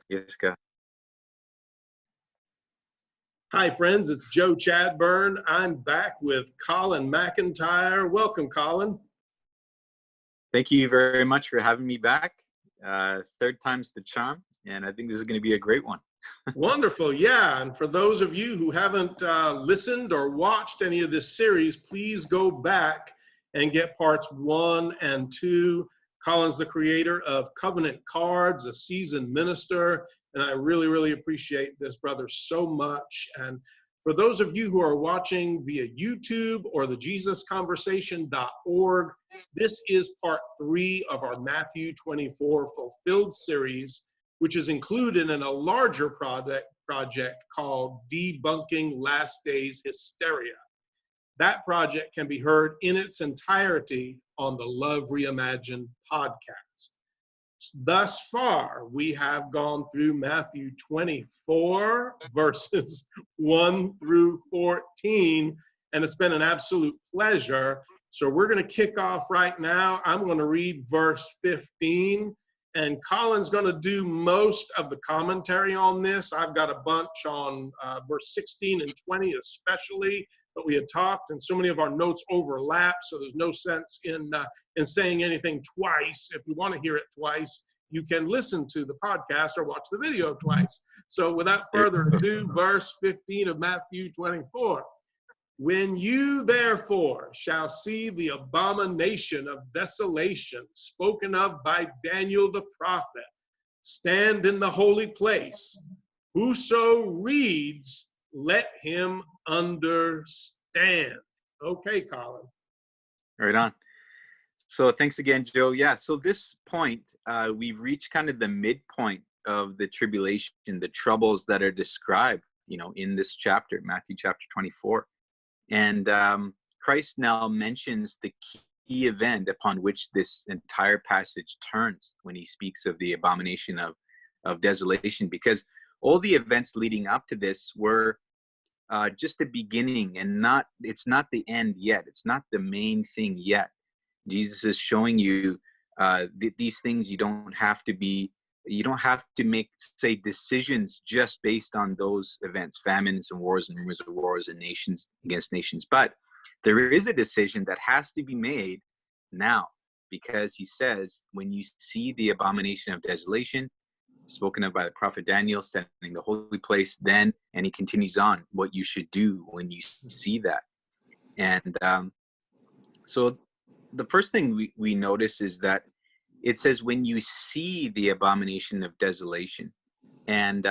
Yes, go. Hi, friends. It's Joe Chadburn. I'm back with Colin McIntyre. Welcome, Colin. Thank you very much for having me back. Third time's the charm, and I think this is going to be a great one. Wonderful. Yeah. And for those of you who haven't listened or watched any of this series, please go back and get parts 1 and 2. Colin's the creator of Covenant Cards, a seasoned minister, and I really, really appreciate this brother so much. And for those of you who are watching via YouTube or the JesusConversation.org, this is part 3 of our Matthew 24 Fulfilled series, which is included in a larger project called Debunking Last Days Hysteria. That project can be heard in its entirety on the Love Reimagined podcast. Thus far, we have gone through Matthew 24, verses 1 through 14, and it's been an absolute pleasure. So we're going to kick off right now. I'm going to read verse 15, and Colin's going to do most of the commentary on this. I've got a bunch on verse 16 and 20 especially, but we had talked, and so many of our notes overlap, so there's no sense in saying anything twice. If you want to hear it twice, you can listen to the podcast or watch the video twice. So without further ado, verse 15 of Matthew 24. When you therefore shall see the abomination of desolation spoken of by Daniel the prophet stand in the holy place, whoso reads, let him understand. Okay, Colin. Right on. So thanks again, Joe. Yeah, so this point, we've reached kind of the midpoint of the tribulation, the troubles that are described, in this chapter, Matthew chapter 24. And Christ now mentions the key event upon which this entire passage turns when he speaks of the abomination of desolation, because all the events leading up to this were just the beginning, and it's not the end yet. It's not the main thing yet. Jesus is showing you these things. You don't have to make, say, decisions just based on those events, famines and wars and rumors of wars and nations against nations. But there is a decision that has to be made now, because he says, when you see the abomination of desolation spoken of by the prophet Daniel standing in the holy place, then, and he continues on, what you should do when you see that. And so the first thing we notice is that it says, when you see the abomination of desolation. And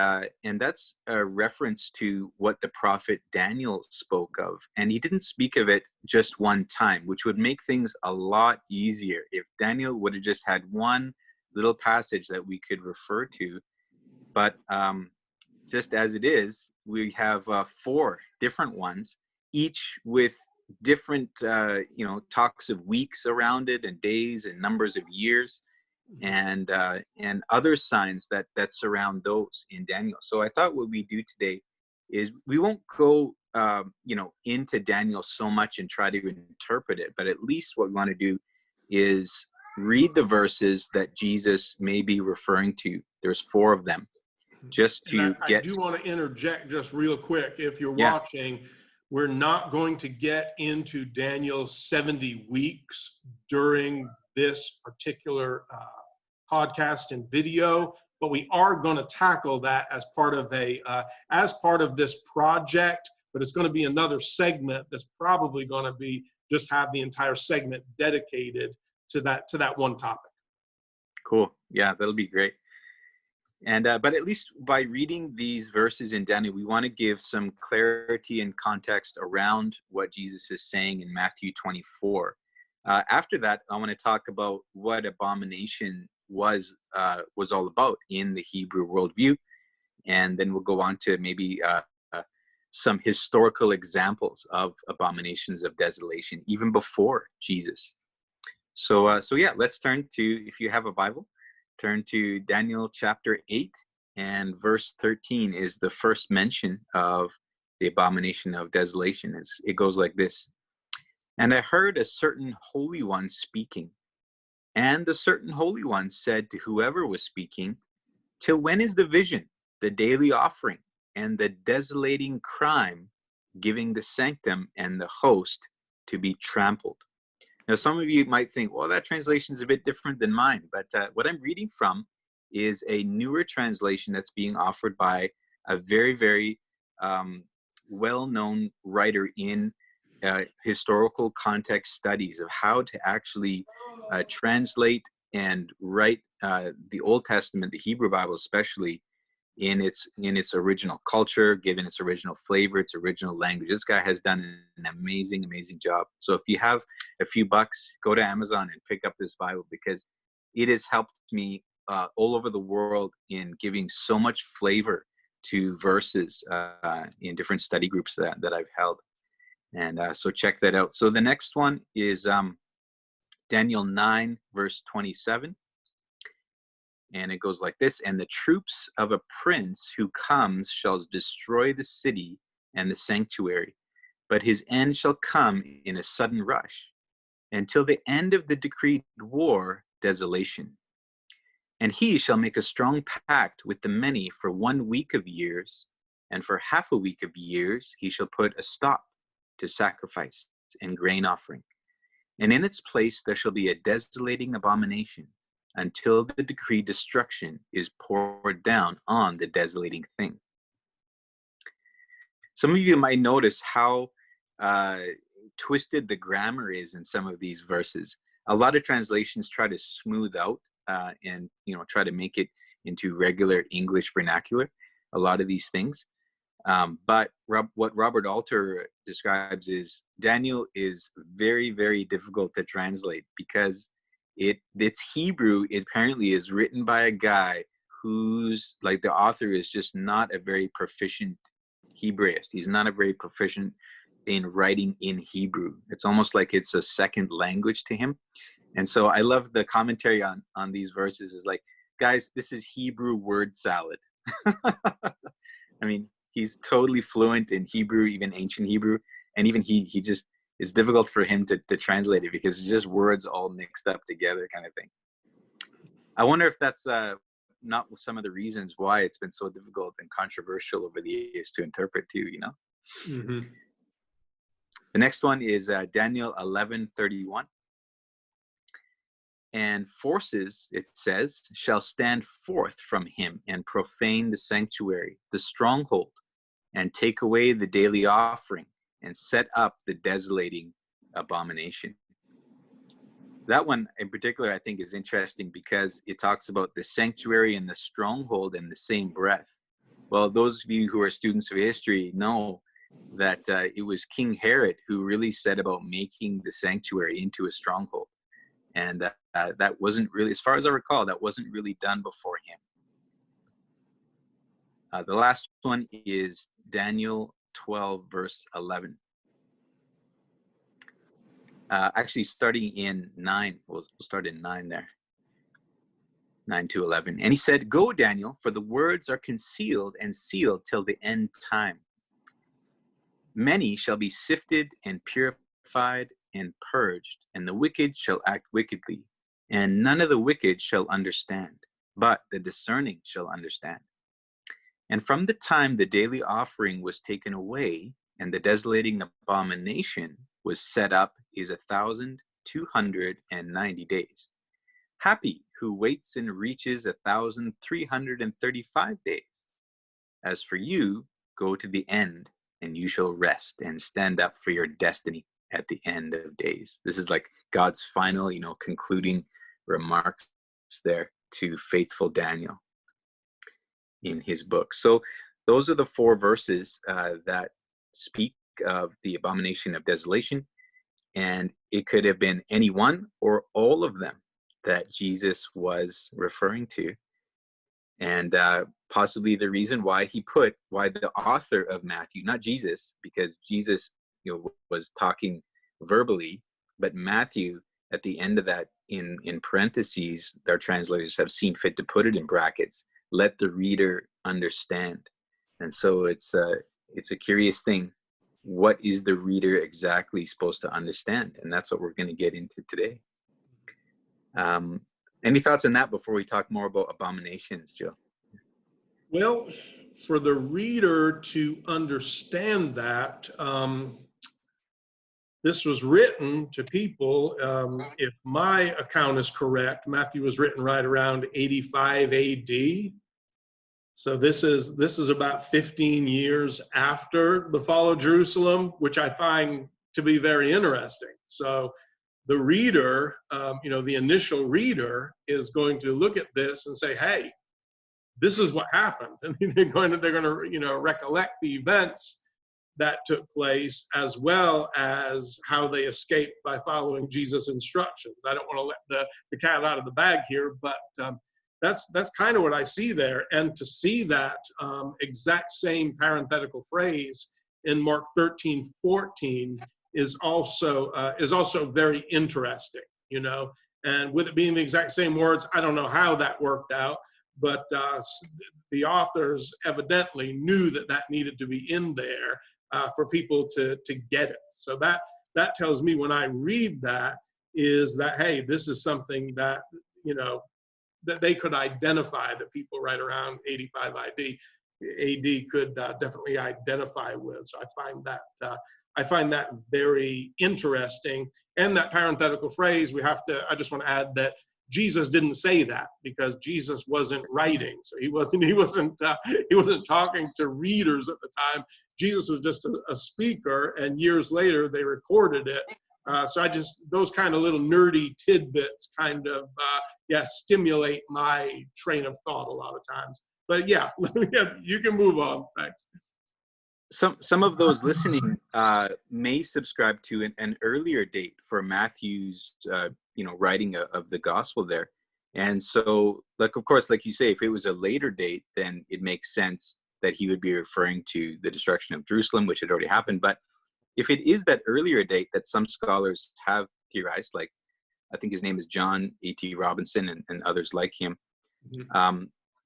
that's a reference to what the prophet Daniel spoke of. And he didn't speak of it just one time, which would make things a lot easier if Daniel would have just had one little passage that we could refer to. But just as it is, we have 4 different ones, each with different talks of weeks around it, and days and numbers of years, and other signs that surround those in Daniel. So I thought what we do today is we won't go into Daniel so much and try to interpret it, but at least what we want to do is read the verses that Jesus may be referring to. There's 4 of them, just to I do want to interject just real quick. If you're watching, we're not going to get into Daniel's 70 weeks during this particular podcast and video, but we are going to tackle that as part of this project. But it's going to be another segment that's probably going to be just have the entire segment dedicated to that one topic. Cool. Yeah, that'll be great. And but at least by reading these verses in Daniel, we want to give some clarity and context around what Jesus is saying in Matthew 24. After that, I want to talk about what abomination was all about in the Hebrew worldview, and then we'll go on to maybe some historical examples of abominations of desolation even before Jesus. So yeah, let's turn to, if you have a Bible, turn to Daniel chapter 8, and verse 13 is the first mention of the abomination of desolation. It goes like this. And I heard a certain Holy One speaking, and the certain Holy One said to whoever was speaking, Till when is the vision, the daily offering, and the desolating crime, giving the sanctum and the host to be trampled? Now, some of you might think, well, that translation is a bit different than mine, but what I'm reading from is a newer translation that's being offered by a very, very well-known writer in historical context studies of how to actually translate and write the Old Testament, the Hebrew Bible especially, in its original culture, given its original flavor, its original language. This guy has done an amazing job. So if you have a few bucks, go to Amazon and pick up this Bible, because it has helped me all over the world in giving so much flavor to verses in different study groups that I've held. And so check that out. So the next one is Daniel 9 verse 27. And it goes like this: and the troops of a prince who comes shall destroy the city and the sanctuary, but his end shall come in a sudden rush, until the end of the decreed war, desolation. And he shall make a strong pact with the many for 1 week of years, and for half a week of years he shall put a stop to sacrifice and grain offering. And in its place there shall be a desolating abomination, until the decreed destruction is poured down on the desolating thing. Some of you might notice how twisted the grammar is in some of these verses. A lot of translations try to smooth out and try to make it into regular English vernacular, a lot of these things. But what Robert Alter describes is Daniel is very, very difficult to translate, because it's Hebrew. It apparently is written by a guy who's, like, the author is just not a very proficient Hebraist. He's not a very proficient in writing in Hebrew. It's almost like it's a second language to him. And so I love the commentary on these verses is like, guys, this is Hebrew word salad. I mean, he's totally fluent in Hebrew, even ancient Hebrew. And even he just, it's difficult for him to translate it, because it's just words all mixed up together kind of thing. I wonder if that's not some of the reasons why it's been so difficult and controversial over the years to interpret too, Mm-hmm. The next one is Daniel 11:31. And forces, it says, shall stand forth from him and profane the sanctuary, the stronghold, and take away the daily offering, and set up the desolating abomination. That one in particular, I think, is interesting, because it talks about the sanctuary and the stronghold in the same breath. Well, those of you who are students of history know that it was King Herod who really set about making the sanctuary into a stronghold. And that wasn't really, as far as I recall, that wasn't really done before him. The last one is Daniel 12, verse 11. Actually, starting in 9, we'll start in 9 there. 9 to 11. And he said, go, Daniel, for the words are concealed and sealed till the end time. Many shall be sifted and purified and purged, and the wicked shall act wickedly. And none of the wicked shall understand, but the discerning shall understand. And from the time the daily offering was taken away, and the desolating abomination was set up, is 1,290 days. Happy who waits and reaches 1,335 days. As for you, go to the end, and you shall rest and stand up for your destiny at the end of days. This is like God's final, concluding remarks there to faithful Daniel in his book. So those are the 4 verses that speak of the abomination of desolation. And it could have been any one or all of them that Jesus was referring to. And possibly the reason why the author of Matthew, not Jesus, because Jesus was talking verbally, but Matthew at the end of that, in parentheses, their translators have seen fit to put it in brackets, let the reader understand. And so it's a curious thing. What is the reader exactly supposed to understand? And that's what we're going to get into today. Any thoughts on that before we talk more about abominations, Joe? Well, for the reader to understand that, this was written to people, if my account is correct, Matthew was written right around 85 AD. So this is about 15 years after the fall of Jerusalem, which I find to be very interesting. So the reader, the initial reader is going to look at this and say, "Hey, this is what happened," and they're going to recollect the events that took place, as well as how they escaped by following Jesus' instructions. I don't want to let the cat out of the bag here, but that's kind of what I see there. And to see that exact same parenthetical phrase in Mark 13:14 is also very interesting, And with it being the exact same words, I don't know how that worked out, but the authors evidently knew that needed to be in there for people to get it. So that tells me, when I read that, is that, hey, this is something that that they could identify, that people right around 85 AD could definitely identify with. So I find that very interesting. And that parenthetical phrase, I just want to add that Jesus didn't say that, because Jesus wasn't writing, so he wasn't talking to readers at the time. Jesus was just a speaker, and years later they recorded it. So those kind of little nerdy tidbits kind of stimulate my train of thought a lot of times. But yeah, you can move on. Thanks. Some of those listening may subscribe to an earlier date for Matthew's writing of the gospel there. And so, like, of course, like you say, if it was a later date, then it makes sense that he would be referring to the destruction of Jerusalem, which had already happened. But if it is that earlier date that some scholars have theorized, like I think his name is John A.T. Robinson and others like him,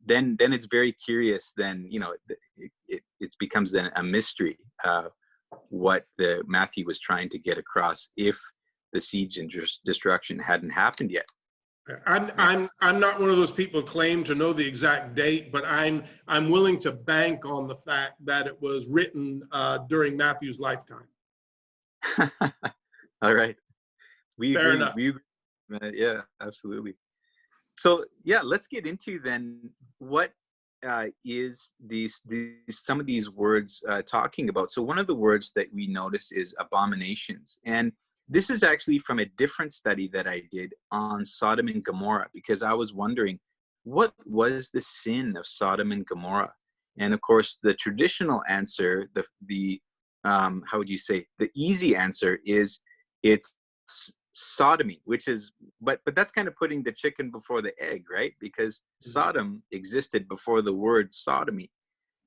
then it's very curious. Then it becomes then a mystery what the Matthew was trying to get across if the siege and destruction hadn't happened yet. I'm not one of those people who claim to know the exact date, but I'm willing to bank on the fact that it was written during Matthew's lifetime. All right, we Fair agree. enough. Yeah, absolutely. So yeah, let's get into then what is some of these words talking about. So one of the words that we notice is abominations, and this is actually from a different study that I did on Sodom and Gomorrah, because I was wondering, what was the sin of Sodom and Gomorrah? And of course, the traditional answer, the how would you say, the easy answer is it's sodomy, which is, but that's kind of putting the chicken before the egg, right? Because Sodom existed before the word sodomy.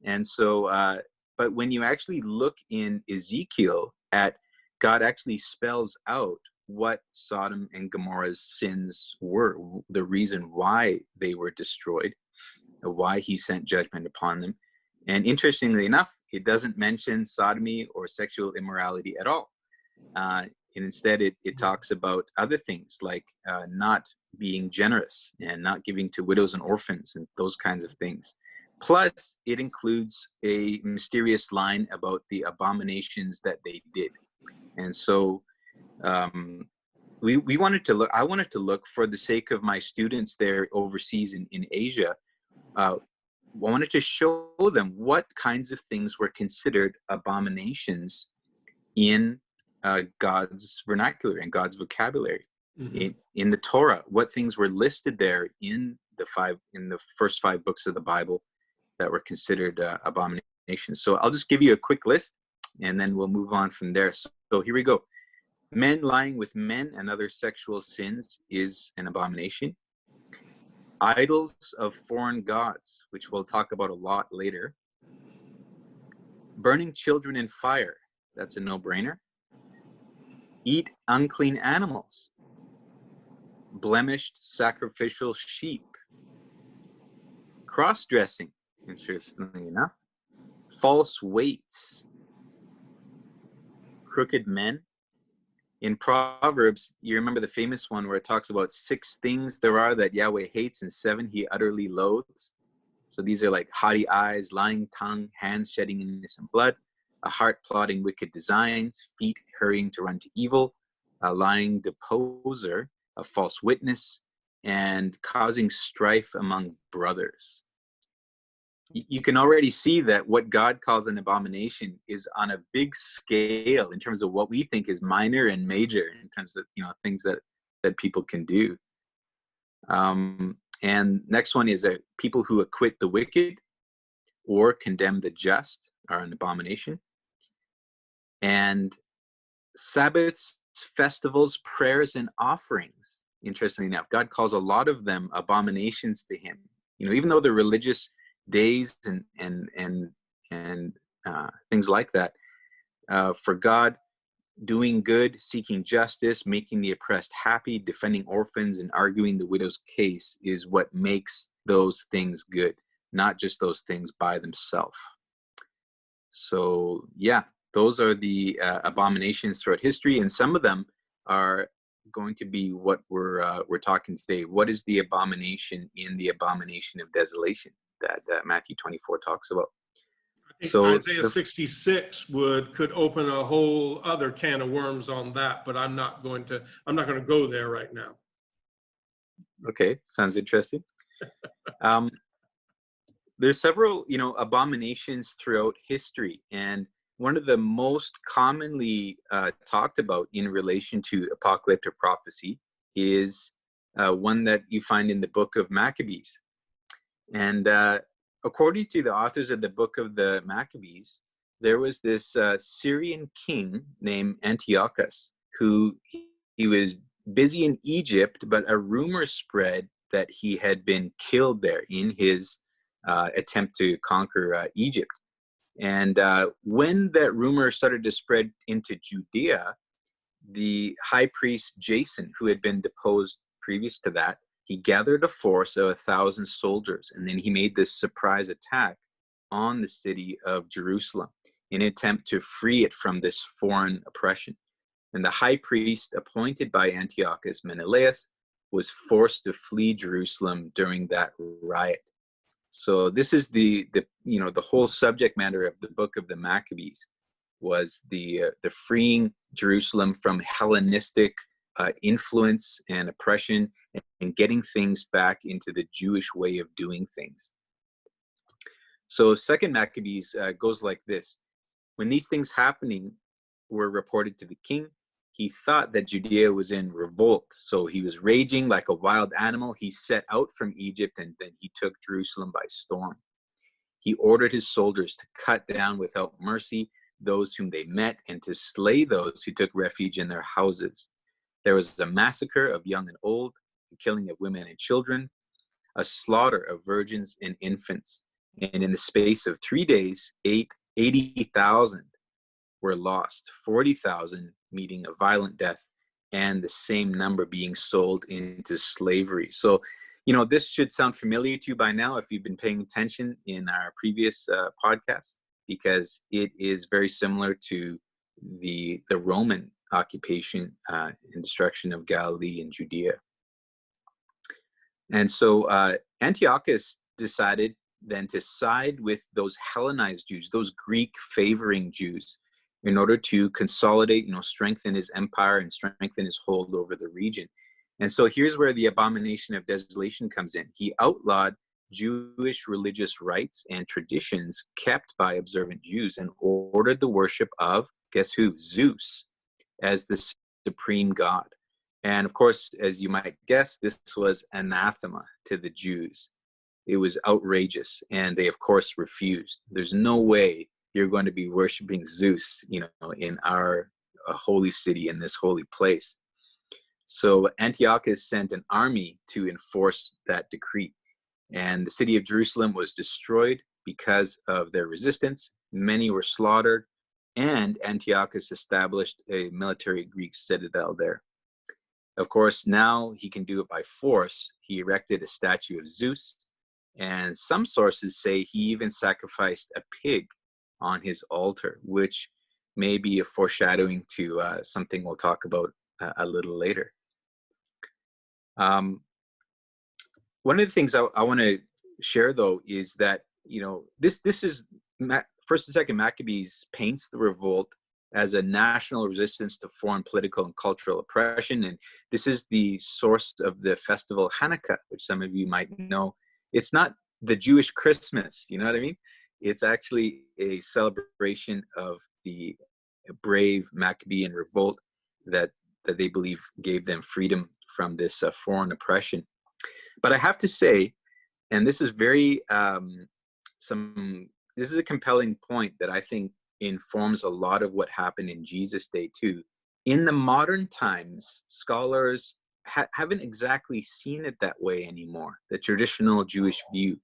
And so but when you actually look in Ezekiel, God actually spells out what Sodom and Gomorrah's sins were, the reason why they were destroyed, why he sent judgment upon them. And interestingly enough, it doesn't mention sodomy or sexual immorality at all. And instead, it talks about other things, like not being generous and not giving to widows and orphans and those kinds of things. Plus, it includes a mysterious line about the abominations that they did. And so we wanted to look, I wanted to look, for the sake of my students there overseas in Asia, I wanted to show them what kinds of things were considered abominations in God's vernacular and God's vocabulary. In the Torah, what things were listed there in the first 5 books of the Bible that were considered abominations. So I'll just give you a quick list, and then we'll move on from there. So here we go. Men lying with men and other sexual sins is an abomination. Idols of foreign gods, which we'll talk about a lot later. Burning children in fire, that's a no-brainer. Eat unclean animals. Blemished sacrificial sheep. Cross-dressing, interestingly enough. False weights. Crooked men. In Proverbs, you remember the famous one where it talks about 6 things there are that Yahweh hates and 7 he utterly loathes. So these are like haughty eyes, lying tongue, hands shedding innocent blood, a heart plotting wicked designs, feet hurrying to run to evil, a lying deposer, a false witness, and causing strife among brothers. You can already see that what God calls an abomination is on a big scale in terms of what we think is minor and major in terms of, things that people can do. And next one is people who acquit the wicked or condemn the just are an abomination. And Sabbaths, festivals, prayers, and offerings, interestingly enough, God calls a lot of them abominations to him. Even though they're religious days and things like that, for God, doing good, seeking justice, making the oppressed happy, defending orphans, and arguing the widow's case is what makes those things good, not just those things by themselves. So yeah, those are the abominations throughout history, and some of them are going to be what we're talking today. What is the abomination in the abomination of desolation that Matthew 24 talks about? I think So Isaiah 66 could open a whole other can of worms on that, but I'm not going to go there right now. Okay, sounds interesting. There's several, abominations throughout history, and one of the most commonly talked about in relation to apocalyptic prophecy is one that you find in the book of Maccabees. And according to the authors of the book of the Maccabees, there was this Syrian king named Antiochus, who he was busy in Egypt, but a rumor spread that he had been killed there in his attempt to conquer Egypt. And when that rumor started to spread into Judea, the high priest Jason, who had been deposed previous to that, he gathered a force of 1,000 soldiers, and then he made this surprise attack on the city of Jerusalem in an attempt to free it from this foreign oppression. And the high priest appointed by Antiochus, Menelaus, was forced to flee Jerusalem during that riot. So this is the whole subject matter of the book of the Maccabees was the freeing Jerusalem from Hellenistic influence and oppression, and getting things back into the Jewish way of doing things. So Second Maccabees goes like this: when these things happening were reported to the king, he thought that Judea was in revolt. So he was raging like a wild animal. He set out from Egypt, and then he took Jerusalem by storm. He ordered his soldiers to cut down without mercy those whom they met, and to slay those who took refuge in their houses. There was a massacre of young and old, the killing of women and children, a slaughter of virgins and infants. And in the space of 3 days, 80,000 were lost, 40,000 meeting a violent death, and the same number being sold into slavery. So, this should sound familiar to you by now if you've been paying attention in our previous podcasts, because it is very similar to the Roman occupation and destruction of Galilee and Judea. And so Antiochus decided then to side with those Hellenized Jews, those Greek favoring Jews, in order to consolidate, strengthen his empire and strengthen his hold over the region. And so here's where the abomination of desolation comes in. He outlawed Jewish religious rites and traditions kept by observant Jews, and ordered the worship of, guess who? Zeus, as the supreme god. And of course, as you might guess, this was anathema to the Jews. It was outrageous, and they of course refused. There's no way you're going to be worshiping Zeus, in our holy city, in this holy place. So Antiochus sent an army to enforce that decree, and the city of Jerusalem was destroyed because of their resistance. Many were slaughtered, and Antiochus established a military Greek citadel there. Of course, now he can do it by force. He erected a statue of Zeus, and some sources say he even sacrificed a pig on his altar, which may be a foreshadowing to something we'll talk about a little later. One of the things I want to share though is that, this is First and Second Maccabees paints the revolt as a national resistance to foreign political and cultural oppression, and this is the source of the festival Hanukkah, which some of you might know. It's not the Jewish Christmas, you know what I mean? It's actually a celebration of the brave Maccabean revolt that they believe gave them freedom from this foreign oppression. But I have to say, and this is very this is a compelling point that I think informs a lot of what happened in Jesus' day too. In the modern times, scholars haven't exactly seen it that way anymore, the traditional Jewish view.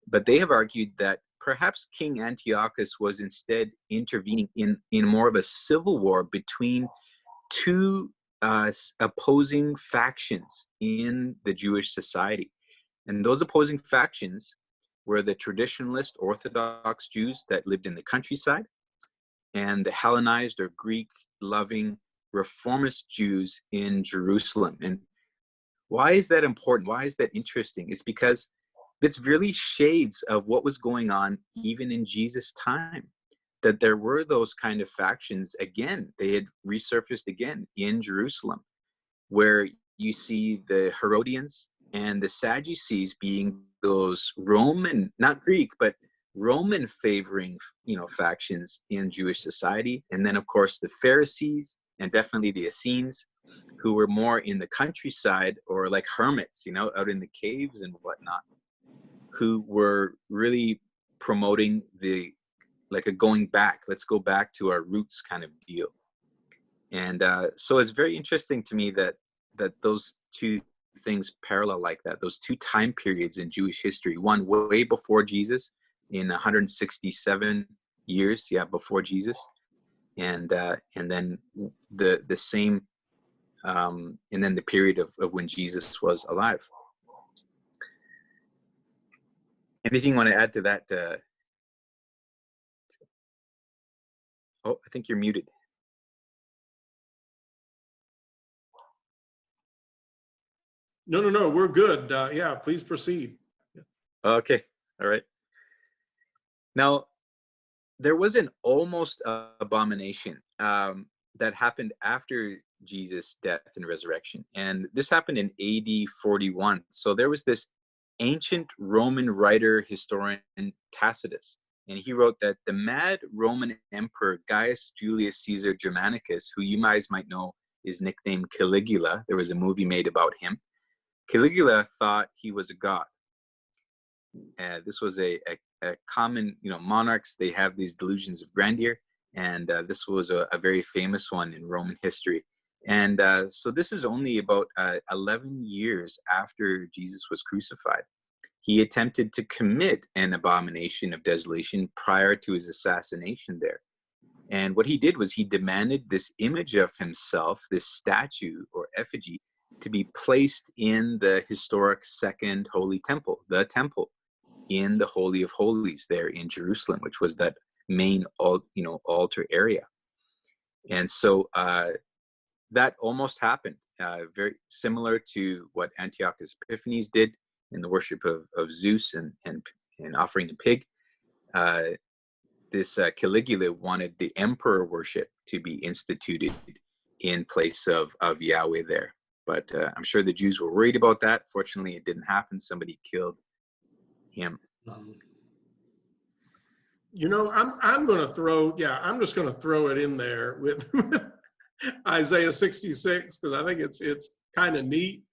But they have argued that perhaps King Antiochus was instead intervening in more of a civil war between two opposing factions in the Jewish society. And those opposing factions were the traditionalist Orthodox Jews that lived in the countryside and the Hellenized or Greek-loving reformist Jews in Jerusalem. And why is that important? Why is that interesting? It's because it's really shades of what was going on even in Jesus' time, that there were those kind of factions again. They had resurfaced again in Jerusalem, where you see the Herodians and the Sadducees being those Roman, not Greek, but Roman favoring, factions in Jewish society. And then of course the Pharisees and definitely the Essenes, who were more in the countryside or like hermits, out in the caves and whatnot, who were really promoting like a going back, let's go back to our roots kind of deal. And so it's very interesting to me that those two things parallel like that, those two time periods in Jewish history, one way before Jesus in 167 years, before Jesus, and then the same, and then the period of when Jesus was alive. Anything you want to add to that? Oh, I think you're muted. No, we're good. Yeah, please proceed. Okay, all right. Now, there was an almost abomination that happened after Jesus' death and resurrection. And this happened in AD 41. So there was this ancient Roman writer, historian, Tacitus. And he wrote that the mad Roman emperor Gaius Julius Caesar Germanicus, who you guys might know is nicknamed Caligula, there was a movie made about him. Caligula thought he was a god. This was a common, monarchs, they have these delusions of grandeur. And this was a very famous one in Roman history. And so this is only about 11 years after Jesus was crucified. He attempted to commit an abomination of desolation prior to his assassination there. And what he did was he demanded this image of himself, this statue or effigy, to be placed in the historic Second Holy Temple, the temple in the Holy of Holies there in Jerusalem, which was that main, altar area. And so that almost happened, very similar to what Antiochus Epiphanes did in the worship of Zeus and offering a pig. This Caligula wanted the emperor worship to be instituted in place of Yahweh there. But I'm sure the Jews were worried about that. Fortunately, it didn't happen. Somebody killed him. I'm going to throw, I'm just going to throw it in there with Isaiah 66, because I think it's kind of neat,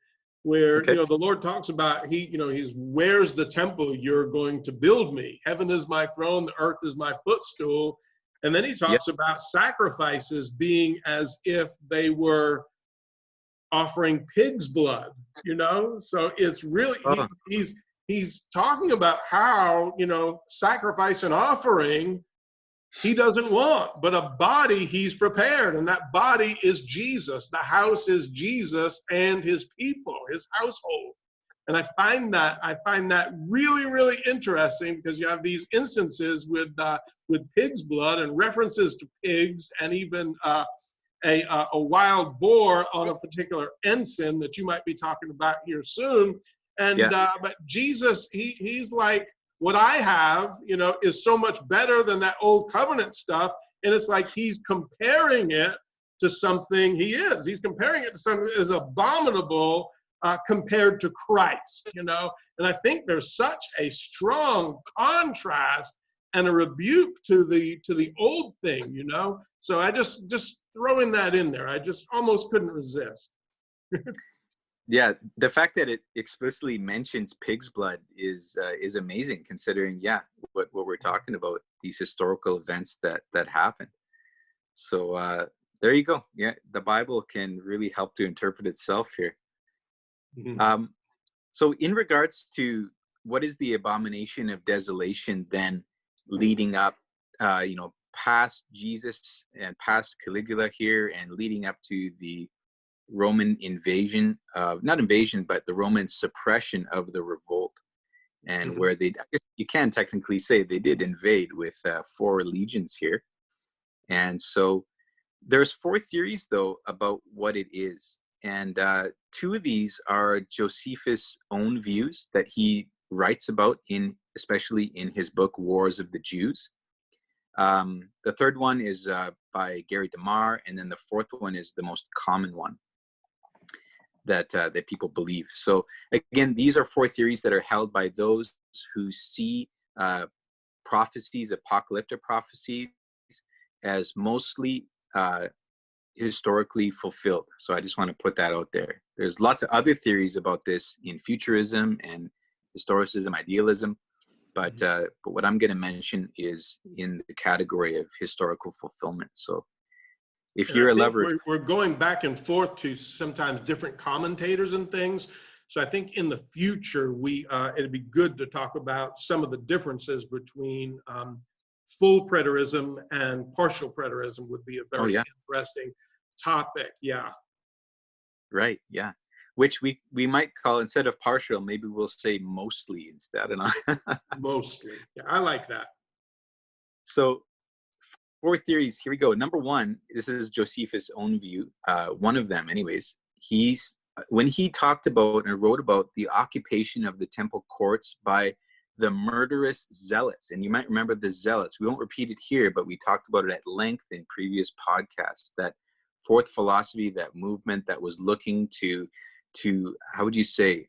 where, Okay. the Lord talks about, he's, where's the temple you're going to build me? Heaven is my throne, the earth is my footstool. And then he talks about sacrifices being as if they were offering pig's blood, So it's really, he's talking about how, sacrifice and offering he doesn't want, but a body he's prepared, and that body is Jesus. The house is Jesus and his people, his household. And I find that really, really interesting, because you have these instances with pig's blood and references to pigs, and even a wild boar on a particular ensign that you might be talking about here soon. And Yeah. but Jesus, he's like, what I have, is so much better than that old covenant stuff. And it's like he's comparing it to something he's comparing it to something that is abominable compared to Christ, And I think there's such a strong contrast and a rebuke to the old thing. So I just throwing that in there. I just almost couldn't resist. Yeah, the fact that it explicitly mentions pig's blood is amazing, considering what we're talking about, these historical events that happened. So there you go. Yeah, the Bible can really help to interpret itself here. Mhm. So in regards to what is the abomination of desolation, then leading up, past Jesus and past Caligula here, and leading up to the Roman invasion, not invasion, but the Roman suppression of the revolt, and Mhm. where I guess you can technically say they did invade with 4 legions here. And so there's 4 theories though about what it is. And 2 of these are Josephus' own views that he writes about especially in his book, Wars of the Jews. The third one is by Gary DeMar, and then the fourth one is the most common one that people believe. So again, these are 4 theories that are held by those who see prophecies, apocalyptic prophecies, as mostly historically fulfilled. So I just want to put that out there. There's lots of other theories about this in futurism and historicism, idealism, but what I'm going to mention is in the category of historical fulfillment. So if And I you're a think lover of, we're going back and forth to sometimes different commentators and things. So I think in the future, it'd be good to talk about some of the differences between full preterism and partial preterism would be a oh very yeah, interesting topic. Yeah, right, yeah, which we might call, instead of partial, maybe we'll say mostly instead. And mostly. Yeah, I like that. so 4 theories. Here we go. Number 1, this is Josephus' own view. One of them, anyways. When he talked about and wrote about the occupation of the temple courts by the murderous zealots, and you might remember the zealots. We won't repeat it here, but we talked about it at length in previous podcasts. That fourth philosophy, that movement that was looking to how would you say,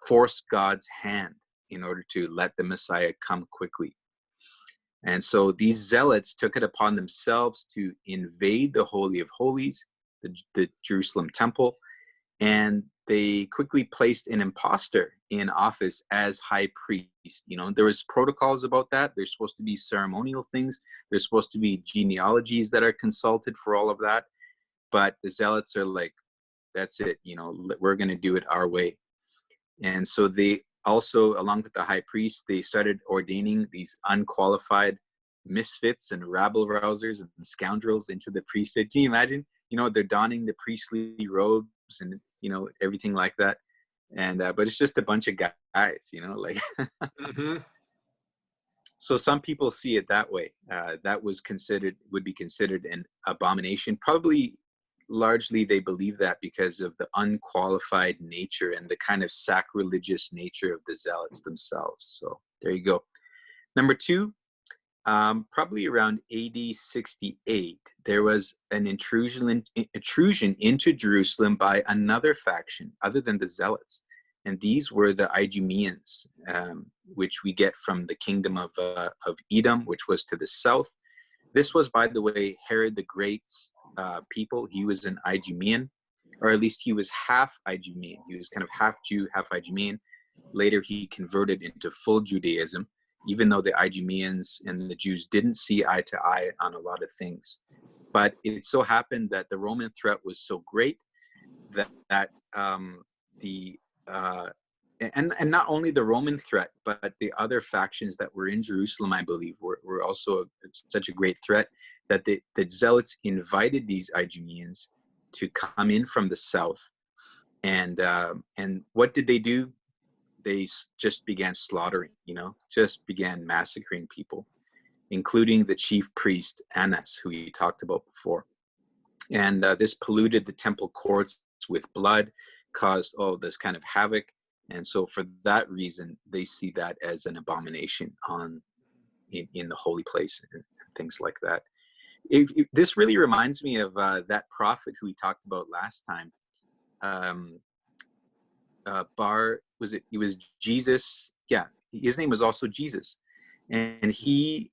force God's hand in order to let the Messiah come quickly. And so these zealots took it upon themselves to invade the Holy of Holies, the Jerusalem temple, and they quickly placed an imposter in office as high priest. There was protocols about that. There's supposed to be ceremonial things. There's supposed to be genealogies that are consulted for all of that. But the zealots are like, that's it, we're going to do it our way. And so they also, along with the high priest, they started ordaining these unqualified misfits and rabble rousers and scoundrels into the priesthood. Can you imagine? They're donning the priestly robes and everything like that. And but it's just a bunch of guys, like. Mm-hmm. So some people see it that way. That would be considered an abomination. Probably largely they believe that because of the unqualified nature and the kind of sacrilegious nature of the zealots themselves. So there you go. Number 2, probably around AD 68, there was an intrusion into Jerusalem by another faction other than the zealots. And these were the Idumeans, which we get from the kingdom of Edom, which was to the south. This was, by the way, Herod the Great's people. He was an Idumean, or at least he was half Idumean. He was kind of half Jew, half Idumean. Later, he converted into full Judaism, even though the Idumeans and the Jews didn't see eye to eye on a lot of things. But it so happened that the Roman threat was so great that the and not only the Roman threat, but the other factions that were in Jerusalem, I believe, were also such a great threat that the zealots invited these Idumeans to come in from the south. And what did they do? They just began slaughtering, just began massacring people, including the chief priest, Annas, who we talked about before. And this polluted the temple courts with blood, caused all this kind of havoc. And so for that reason, they see that as an abomination in the holy place and things like that. This really reminds me of that prophet who we talked about last time. Um, it was Jesus? Yeah, his name was also Jesus, and he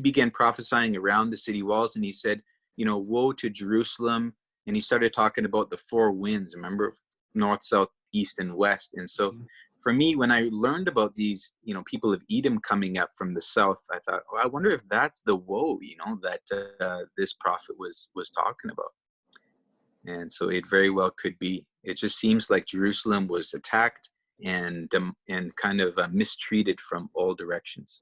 began prophesying around the city walls, and he said, woe to Jerusalem, and he started talking about the four winds. Remember, north, south, east, and west. And so, for me, when I learned about these, people of Edom coming up from the south, I thought, oh, I wonder if that's the woe, that this prophet was talking about. And so it very well could be. It just seems like Jerusalem was attacked and kind of mistreated from all directions.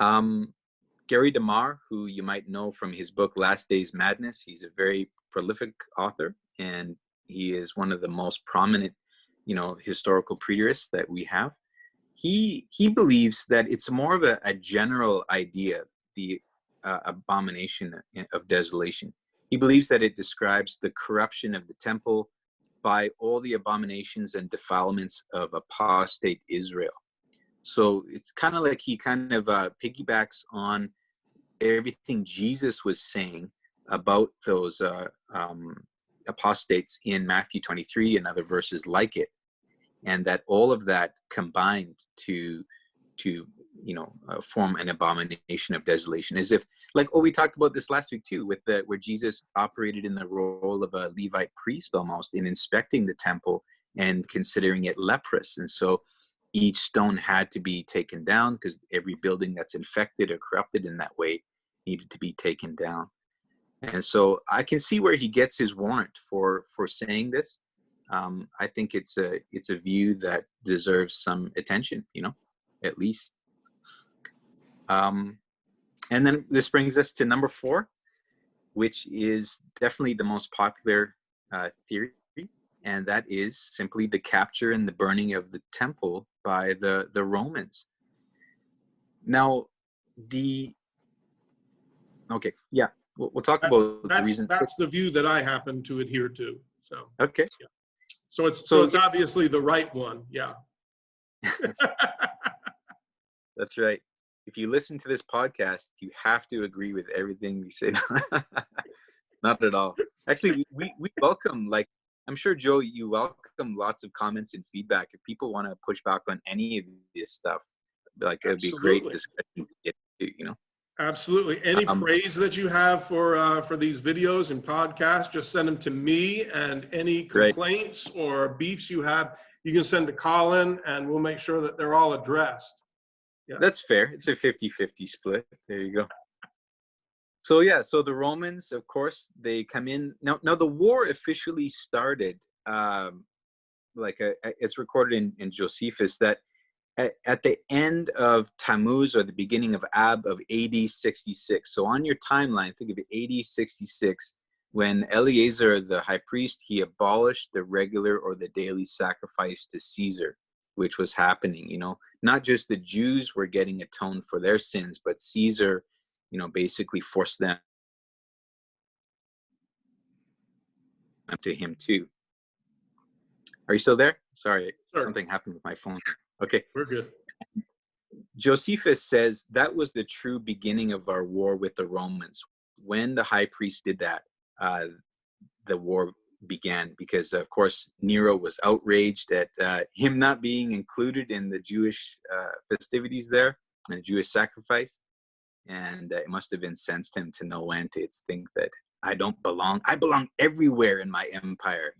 Gary DeMar, who you might know from his book Last Days Madness, he's a very prolific author, and he is one of the most prominent, historical preterists that we have. He believes that it's more of a general idea, the abomination of desolation. He believes that it describes the corruption of the temple by all the abominations and defilements of apostate Israel. So it's kind of like he kind of piggybacks on everything Jesus was saying about those apostates in Matthew 23 and other verses like it, and that all of that combined to form an abomination of desolation. As if, like, we talked about this last week too, with where Jesus operated in the role of a Levite priest almost in inspecting the temple and considering it leprous. And so each stone had to be taken down because every building that's infected or corrupted in that way needed to be taken down. And so I can see where he gets his warrant for saying this. I think it's a view that deserves some attention, at least. And then this brings us to number 4, which is definitely the most popular theory, and that is simply the capture and the burning of the temple by the Romans. Now, we'll talk about the reason. That's the view that I happen to adhere to. So okay, yeah. So it's obviously the right one. Yeah. That's right. If you listen to this podcast, you have to agree with everything we say. Not at all. Actually, we welcome, like, I'm sure, Joe, you welcome lots of comments and feedback. If people want to push back on any of this stuff, like, it'd be a great discussion to get to, Absolutely. Any praise that you have for these videos and podcasts, just send them to me, and any complaints or beefs you have, you can send to Colin, and we'll make sure that they're all addressed. Yeah. That's fair. It's a 50-50 split. There you go. So yeah, so the Romans, of course, they come in. Now the war officially started, it's recorded in Josephus that at the end of Tammuz or the beginning of Ab of AD 66. So on your timeline, think of AD 66, when Eleazar, the high priest, he abolished the regular or the daily sacrifice to Caesar, which was happening. Not just the Jews were getting atoned for their sins, but Caesar, basically forced them to him too. Are you still there? Sorry, something happened with my phone. Okay. We're good. Josephus says that was the true beginning of our war with the Romans. When the high priest did that, the war began, because of course Nero was outraged at him not being included in the Jewish festivities there, and the Jewish sacrifice, and it must have incensed him to no end to think that I don't belong. I belong everywhere in my empire,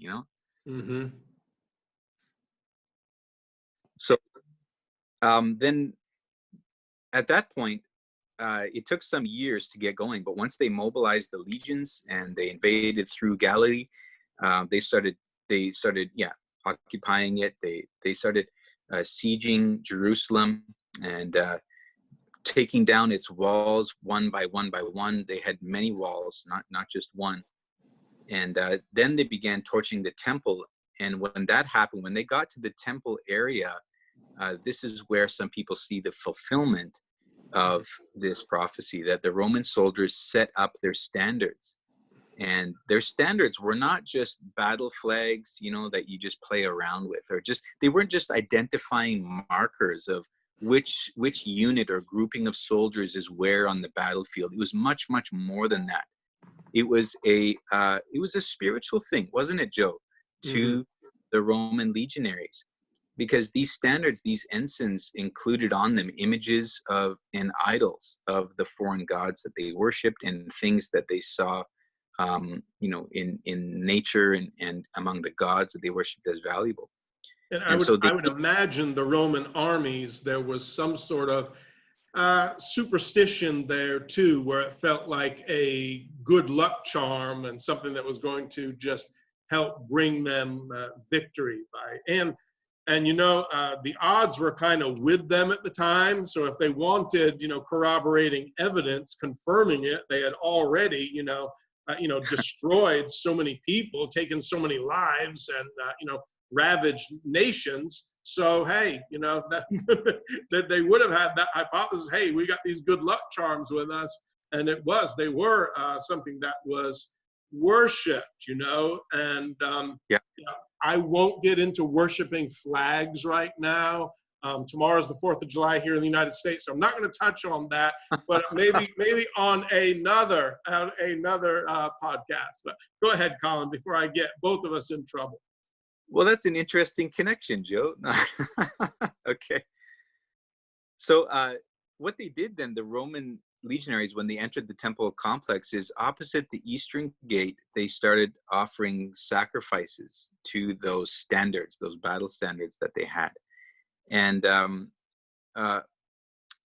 Mm-hmm. So then at that point, it took some years to get going, but once they mobilized the legions and they invaded through Galilee, they started occupying it. They started sieging Jerusalem and taking down its walls one by one. They had many walls, not just one. And then they began torching the temple. And when that happened, when they got to the temple area, this is where some people see the fulfillment of this prophecy, that the Roman soldiers set up their standards. And their standards were not just battle flags, that you just play around with, or they weren't just identifying markers of which unit or grouping of soldiers is where on the battlefield. It was much, much more than that. It was a spiritual thing, wasn't it, Joe, Mm-hmm. to the Roman legionaries? Because these standards, these ensigns, included on them images of and idols of the foreign gods that they worshipped and things that they saw, in nature and among the gods that they worshipped as valuable. And And so I would imagine the Roman armies, there was some sort of superstition there too, where it felt like a good luck charm and something that was going to just help bring them victory. The odds were kind of with them at the time. So if they wanted, corroborating evidence confirming it, they had already, destroyed so many people, taken so many lives, and ravaged nations. So hey, that they would have had that hypothesis. Hey, we got these good luck charms with us, and they were something that was worshipped, and yeah, I won't get into worshiping flags right now. Tomorrow's the 4th of July here in the United States, so I'm not going to touch on that. But maybe on another podcast. But go ahead, Colin, before I get both of us in trouble. well, that's an interesting connection, Joe. Okay. So what they did then, the Roman legionaries, when they entered the temple complex, is opposite the eastern gate, they started offering sacrifices to those standards, those battle standards that they had. And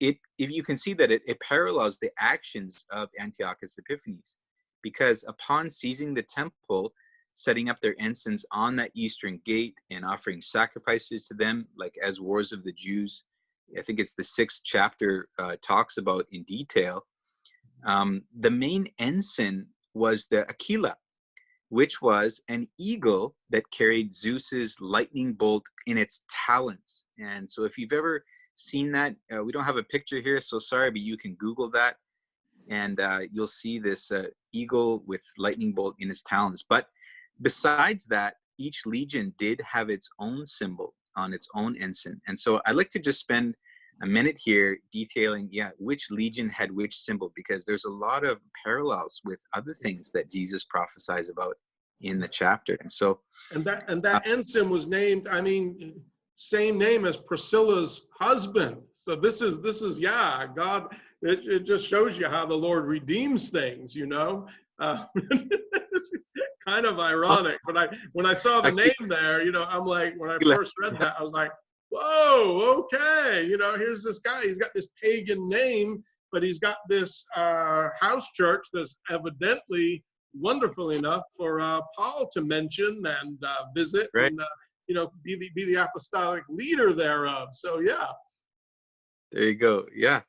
if you can see that it parallels the actions of Antiochus Epiphanes, because upon seizing the temple, setting up their ensigns on that eastern gate and offering sacrifices to them, like as Wars of the Jews, I think it's the 6th chapter, talks about in detail. The main ensign was the Aquila, which was an eagle that carried Zeus's lightning bolt in its talons. And so if you've ever seen that, we don't have a picture here, so sorry, but you can Google that, and you'll see this eagle with lightning bolt in its talons. But besides that, each legion did have its own symbol on its own ensign. And so I'd like to just spend a minute here detailing, which legion had which symbol, because there's a lot of parallels with other things that Jesus prophesies about in the chapter. And so, that ensign was named, same name as Priscilla's husband. So this is God. It just shows you how the Lord redeems things, It's kind of ironic. But when I saw the name there, I'm like, when I first read that, I was like, whoa, okay. Here's this guy. He's got this pagan name, but he's got this house church that's evidently wonderful enough for Paul to mention and visit, right. and be the apostolic leader thereof. So yeah. There you go. Yeah.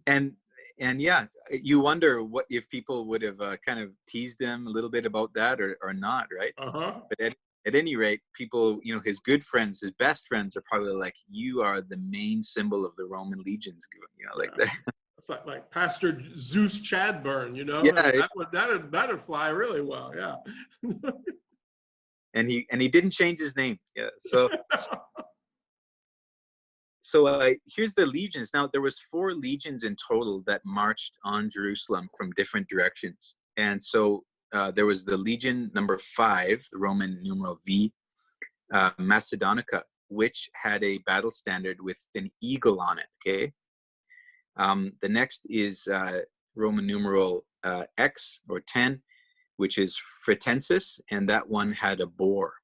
And you wonder what if people would have kind of teased him a little bit about that or not, right? Uh-huh. But at any rate, people, his good friends, his best friends, are probably like, you are the main symbol of the Roman legions, that. It's like Pastor Zeus Chadburn, Yeah, that'd fly really well. Yeah. and he didn't change his name. Yeah. So here's the legions. Now, there was 4 legions in total that marched on Jerusalem from different directions. And so there was the legion number 5, the Roman numeral V, Macedonica, which had a battle standard with an eagle on it. Okay. The next is Roman numeral X or 10, which is Fretensis, and that one had a boar.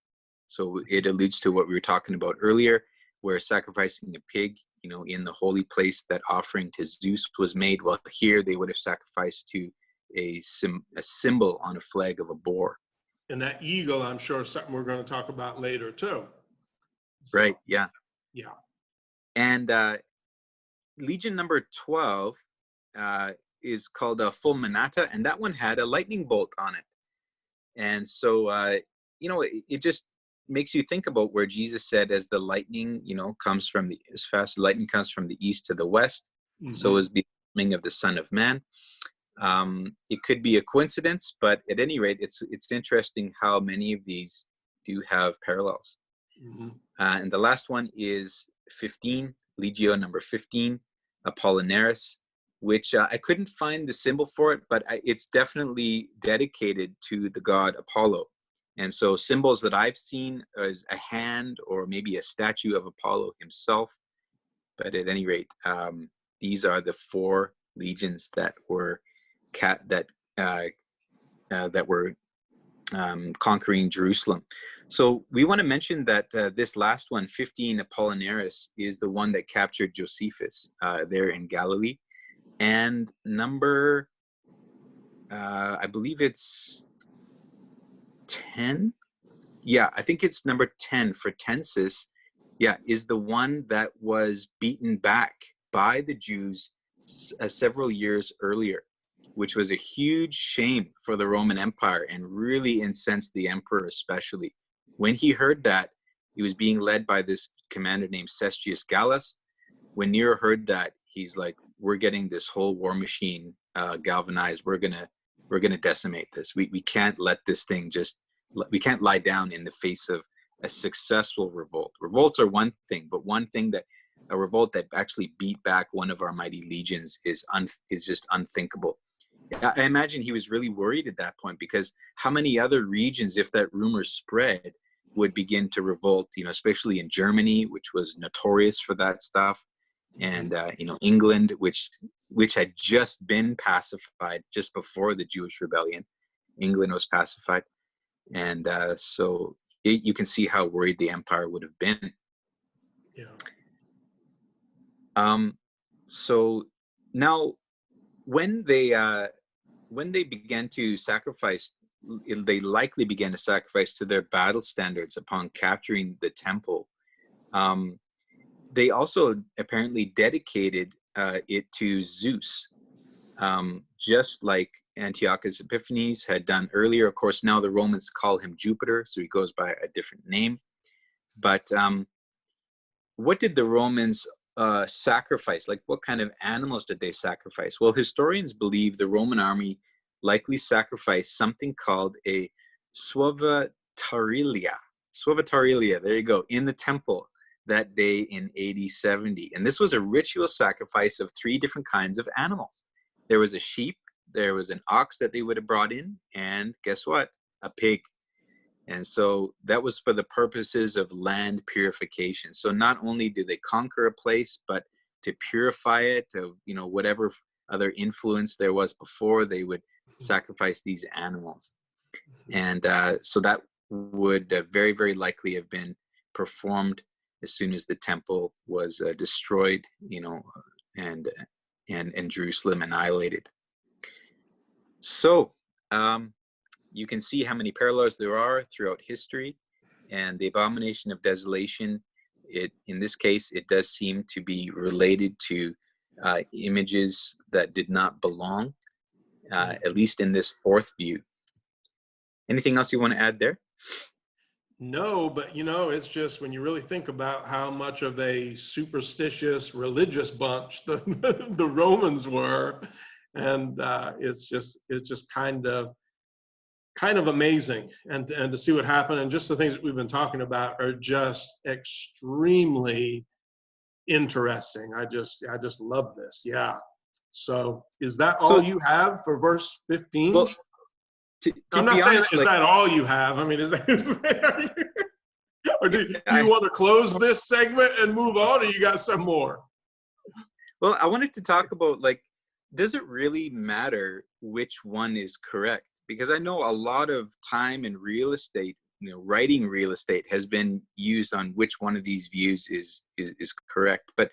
So it alludes to what we were talking about earlier, where sacrificing a pig, in the holy place, that offering to Zeus was made. Well, here they would have sacrificed to a symbol on a flag of a boar. And that eagle, I'm sure, is something we're going to talk about later too. So, right. Yeah. Yeah. And Legion number 12 is called Fulminata, and that one had a lightning bolt on it. And so, it just makes you think about where Jesus said, as the lightning, comes from as fast as lightning comes from the east to the west, so is the coming of the Son of Man. It could be a coincidence, but at any rate, it's interesting how many of these do have parallels. Mhm. And the last one is 15, Legio number 15, Apollinaris, which I couldn't find the symbol for it, but it's definitely dedicated to the god Apollo. And so symbols that I've seen is a hand or maybe a statue of Apollo himself. But at any rate, these are the 4 legions that were uh, that were conquering Jerusalem. So we want to mention that this last one, 15 Apollinaris, is the one that captured Josephus there in Galilee. And number, I believe it's 10. Yeah, I think it's number 10 for Tensis. Yeah, is the one that was beaten back by the Jews several years earlier, which was a huge shame for the Roman Empire and really incensed the emperor especially. When he heard that, he was being led by this commander named Cestius Gallus. When Nero heard that, he's like, we're getting this whole war machine galvanized. We're gonna decimate this. We can't let this thing we can't lie down in the face of a successful revolt. Revolts are one thing, but one thing that a revolt that actually beat back one of our mighty legions is just unthinkable. I imagine he was really worried at that point, because how many other regions, if that rumor spread, would begin to revolt, especially in Germany, which was notorious for that stuff, and England, which had just been pacified just before the Jewish rebellion. England was pacified, and so you can see how worried the empire would have been. Yeah. So now, when they began to sacrifice, they likely began to sacrifice to their battle standards upon capturing the temple. They also apparently dedicated it to Zeus, just like Antiochus Epiphanes had done earlier. Of course, now the Romans call him Jupiter, so he goes by a different name. But what did the Romans sacrifice? Like, what kind of animals did they sacrifice? Well, historians believe the Roman army likely sacrificed something called a suavitarilia. Suavitarilia, there you go, in the temple that day in AD 70. And this was a ritual sacrifice of 3 different kinds of animals. There was a sheep, there was an ox that they would have brought in, and guess what? A pig. And so that was for the purposes of land purification. So not only did they conquer a place, but to purify it of, whatever other influence there was before, they would sacrifice these animals. And so that would very, very likely have been performed as soon as the temple was destroyed, and Jerusalem annihilated. So you can see how many parallels there are throughout history, and the Abomination of Desolation, in this case, it does seem to be related to images that did not belong, at least in this 4th view. Anything else you want to add there? No, but it's just when you really think about how much of a superstitious religious bunch the Romans were, and it's just kind of amazing, and to see what happened, and just the things that we've been talking about are just extremely interesting. I just love this. Yeah. So is that all you have for verse 15? Well, I'm not saying is that all you have. I mean, or do you want to close this segment and move on, or you got some more? Well, I wanted to talk about, does it really matter which one is correct? Because I know a lot of time in real estate, writing real estate has been used on which one of these views is correct. But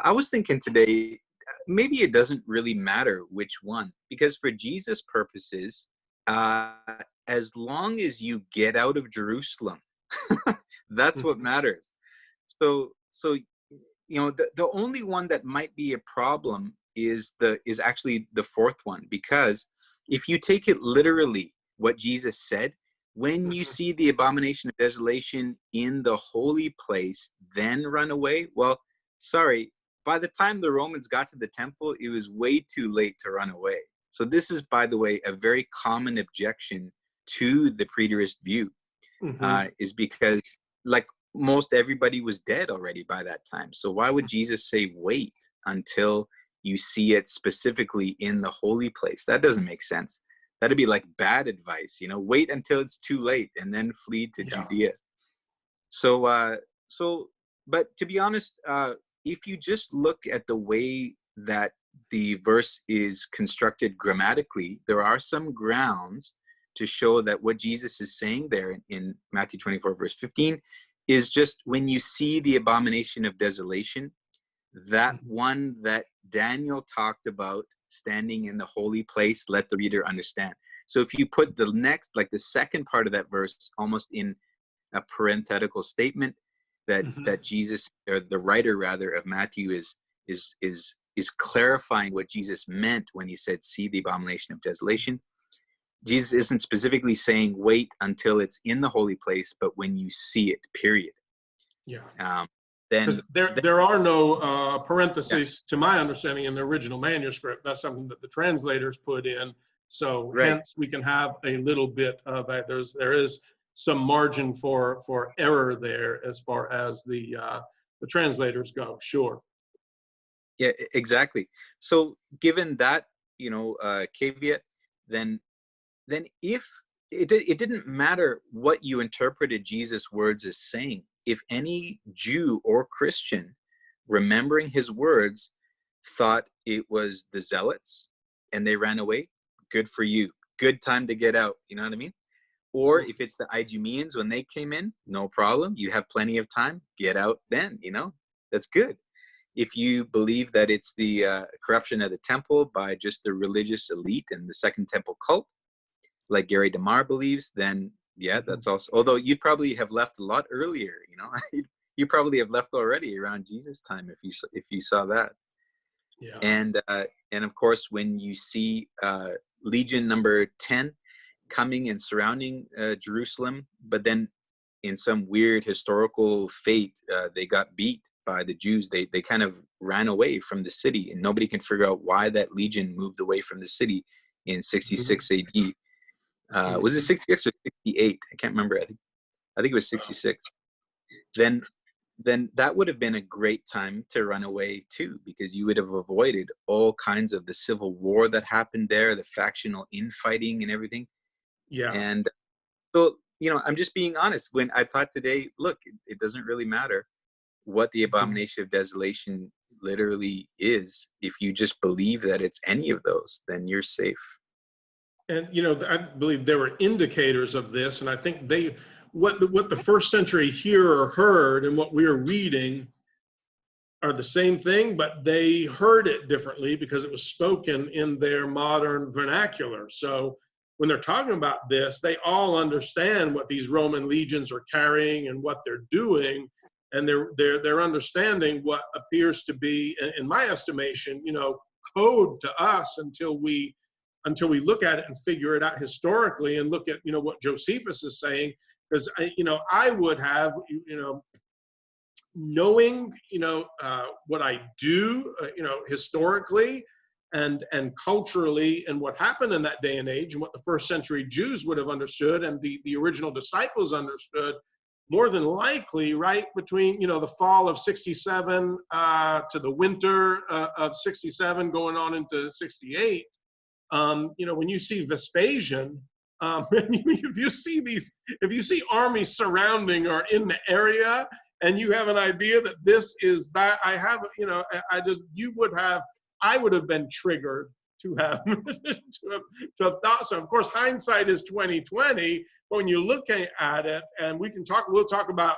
I was thinking today, maybe it doesn't really matter which one, because for Jesus' purposes, as long as you get out of Jerusalem, that's what matters. So the only one that might be a problem is actually the 4th one, because if you take it literally, what Jesus said, when you see the Abomination of Desolation in the holy place, then run away. Well, sorry, by the time the Romans got to the temple, it was way too late to run away. So this is, by the way, a very common objection to the preterist view, Mm-hmm. is because, like, most everybody was dead already by that time. So why would Jesus say wait until you see it specifically in the holy place? That doesn't make sense. That'd be like bad advice, wait until it's too late and then flee to Yeah. Judea. So, but to be honest, if you just look at the way that the verse is constructed grammatically, there are some grounds to show that what Jesus is saying there in Matthew 24, verse 15, is just when you see the abomination of desolation, that Mm-hmm. one that Daniel talked about standing in the holy place, let the reader understand. So if you put the next, like the second part of that verse, almost in a parenthetical statement, Mm-hmm. that Jesus, or the writer rather of Matthew, is clarifying what Jesus meant when he said, "See the abomination of desolation." Jesus isn't specifically saying wait until it's in the holy place, but when you see it. Period. Yeah. Um, Because then, there are no yeah, parentheses, to my understanding, in the original manuscript. That's something that the translators put in. So right. hence we can have a little bit of a, there is some margin for error there as far as the translators go. Sure. Yeah, exactly. So given that, caveat, then if it didn't matter what you interpreted Jesus' words as saying, if any Jew or Christian remembering his words thought it was the zealots and they ran away, good for you. Good time to get out. You know what I mean? Or if it's the Idumeans when they came in, no problem. You have plenty of time. Get out then. That's good. If you believe that it's the corruption of the temple by just the religious elite and the Second Temple cult, like Gary DeMar believes, then yeah, Mhm. that's also. Although you'd probably have left a lot earlier. You probably have left already around Jesus' time if you saw that. Yeah. And of course, when you see Legion number 10 coming and surrounding Jerusalem, but then in some weird historical fate, they got beat by the Jews. They kind of ran away from the city, and nobody can figure out why that legion moved away from the city in Mhm. 66 AD. Was it Mhm. 66 or 68? I can't remember. I think it was Wow. 66. Then that would have been a great time to run away too, because you would have avoided all kinds of the civil war that happened there, the factional infighting and everything. Yeah. And so, I'm just being honest. When I thought today, look, it doesn't really matter what the Mhm. abomination of desolation literally is. If you just believe that it's any of those, then you're safe. And I believe there were indicators of this, and I think what the first century hearer heard and what we're reading are the same thing, but they heard it differently because it was spoken in their modern vernacular. So when they're talking about this, they all understand what these Roman legions are carrying and what they're doing, and they're understanding what appears to be, in my estimation, code to us until we look at it and figure it out historically and look at what Josephus is saying. Because I would have knowing what I do historically and culturally, and what happened in that day and age, and what the first century Jews would have understood and the original disciples understood, more than likely right between the fall of 67 to the winter of 67 going on into 68. When you see Vespasian, if you see armies surrounding or in the area, and you have an idea that this is that, I would have been triggered to have to have thought so. Of course, hindsight is 2020, but when you look at it, and we'll talk about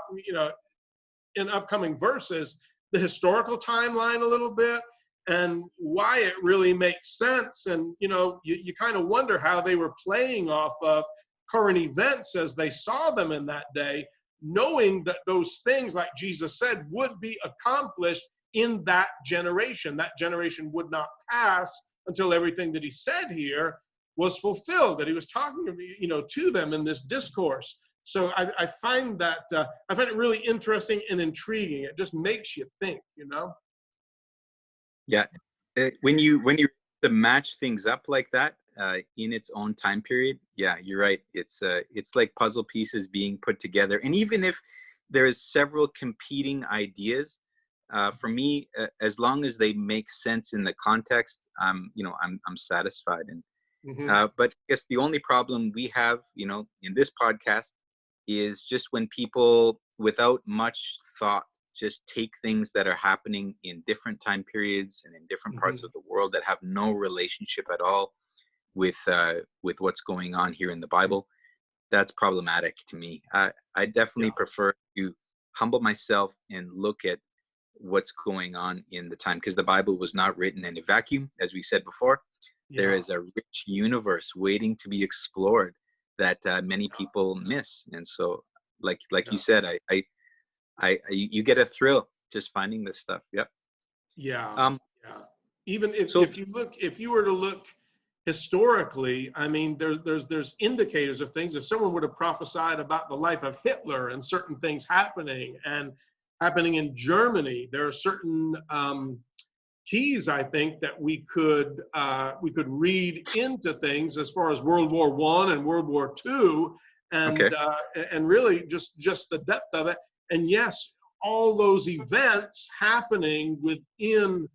in upcoming verses the historical timeline a little bit and why it really makes sense. And you kind of wonder how they were playing off of current events as they saw them in that day, knowing that those things, like Jesus said, would be accomplished in that generation. That generation would not pass until everything that he said here was fulfilled, that he was talking to them in this discourse. So I find it really interesting and intriguing. It just makes you think. Yeah. When you to match things up like that in its own time period, yeah, you're right. It's like puzzle pieces being put together. And even if there's several competing ideas, for me, as long as they make sense in the context, I'm satisfied. And Hmm. but I guess the only problem we have, in this podcast, is just when people, without much thought, just take things that are happening in different time periods and in different parts Hmm. of the world that have no relationship at all with what's going on here in the Bible. That's problematic to me. I definitely Yeah. prefer to humble myself and look at what's going on in the time, because the Bible was not written in a vacuum, as we said before. There Yeah. is a rich universe waiting to be explored that many people miss. And so, like you Yeah. said, you get a thrill just finding this stuff. Yep. Yeah. Um. Yeah. Even if, So if you look, if you were to look historically, I mean, there's indicators of things. If someone would have prophesied about the life of Hitler and certain things happening and happening in Germany, there are certain keys, I think, that we could read into things as far as World War I and World War II, okay. and really just the depth of it. And yes, all those events happening within